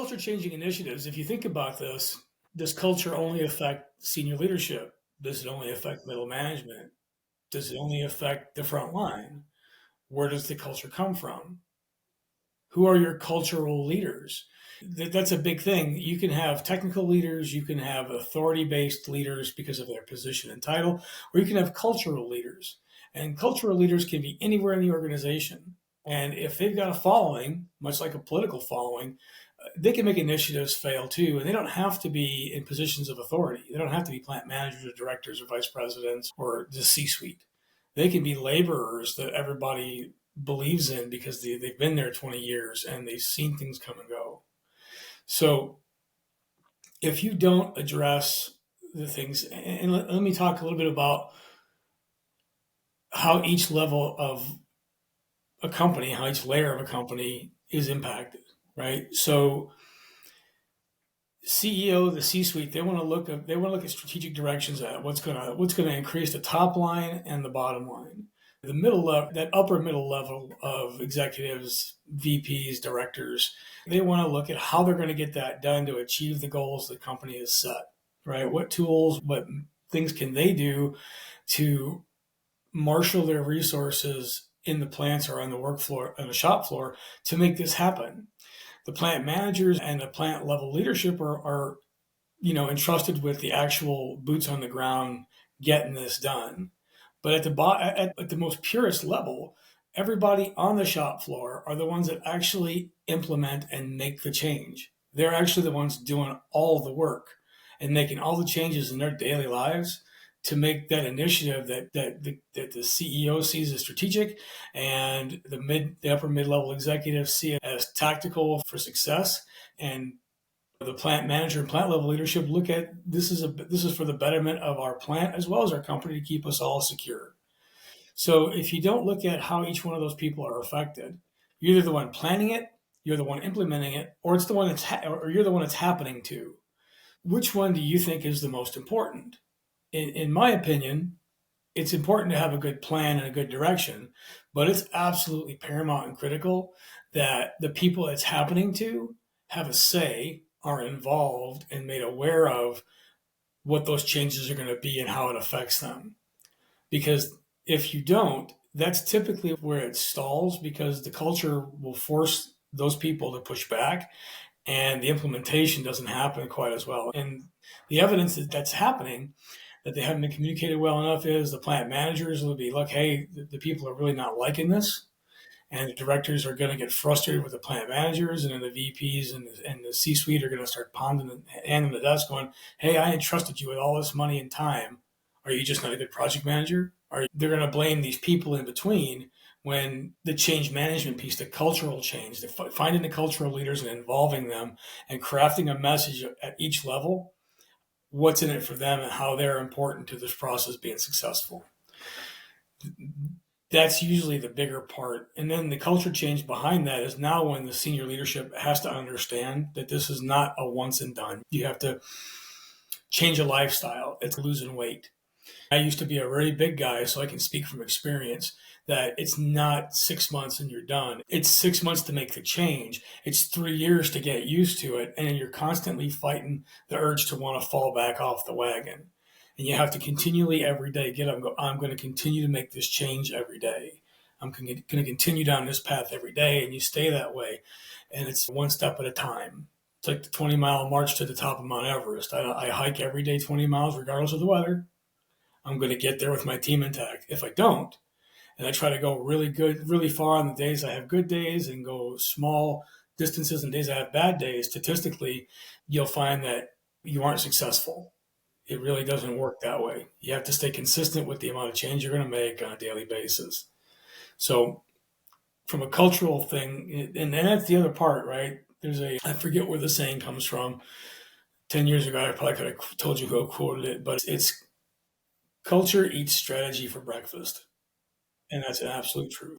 culture changing initiatives, if you think about this, does culture only affect senior leadership? Does it only affect middle management? Does it only affect the front line? Where does the culture come from? Who are your cultural leaders? That's a big thing. You can have technical leaders, you can have authority based leaders because of their position and title, or you can have cultural leaders. And cultural leaders can be anywhere in the organization. And if they've got a following, much like a political following, they can make initiatives fail too. And they don't have to be in positions of authority. They don't have to be plant managers or directors or vice presidents or the C suite. They can be laborers that everybody believes in because they've been there 20 years and they've seen things come and go. So if you don't address the things, and let me talk a little bit about how each level of a company, how each layer of a company is impacted, right? So CEO, the C-suite, they want to look at strategic directions at what's gonna increase the top line and the bottom line. The middle level, that upper middle level of executives, VPs, directors, they want to look at how they're going to get that done to achieve the goals the company has set, right? What tools, what things can they do to marshal their resources in the plants or on the work floor, on the shop floor to make this happen. The plant managers and the plant level leadership are entrusted with the actual boots on the ground getting this done. But at the most purest level, everybody on the shop floor are the ones that actually implement and make the change. They're actually the ones doing all the work and making all the changes in their daily lives to make that initiative that the CEO sees as strategic and the upper mid level executives see it as tactical for success, and the plant manager and plant level leadership look at this is for the betterment of our plant as well as our company to keep us all secure. So if you don't look at how each one of those people are affected, you're either the one planning it, you're the one implementing it, or or you're the one it's happening to. Which one do you think is the most important? In my opinion, it's important to have a good plan and a good direction, but it's absolutely paramount and critical that the people it's happening to have a say, are involved, and made aware of what those changes are going to be and how it affects them. Because if you don't, that's typically where it stalls because the culture will force those people to push back and the implementation doesn't happen quite as well. And the evidence that that's happening, that they haven't been communicated well enough, is the plant managers will be, look, hey, the people are really not liking this. And the directors are going to get frustrated with the plant managers, and then the VPs and the C-suite are going to start pounding and handing the desk going, hey, I entrusted you with all this money and time. Are you just not a good project manager? They're going to blame these people in between when the change management piece, the cultural change, finding the cultural leaders and involving them and crafting a message at each level, what's in it for them and how they're important to this process being successful. That's usually the bigger part. And then the culture change behind that is now when the senior leadership has to understand that this is not a once and done. You have to change a lifestyle. It's losing weight. I used to be a really big guy, so I can speak from experience that it's not 6 months and you're done. It's 6 months to make the change. It's 3 years to get used to it. And you're constantly fighting the urge to want to fall back off the wagon. And you have to continually every day get up and go, I'm going to continue to make this change every day. I'm going to continue down this path every day. And you stay that way. And it's one step at a time. It's like the 20-mile march to the top of Mount Everest. I hike every day 20 miles, regardless of the weather. I'm going to get there with my team intact. If I don't, and I try to go really far on the days I have good days and go small distances on days I have bad days, statistically, you'll find that you aren't successful. It really doesn't work that way. You have to stay consistent with the amount of change you're going to make on a daily basis. So from a cultural thing, and that's the other part, right? I forget where the saying comes from. 10 years ago, I probably could have told you who quoted it, but it's culture eats strategy for breakfast. And that's an absolute truth.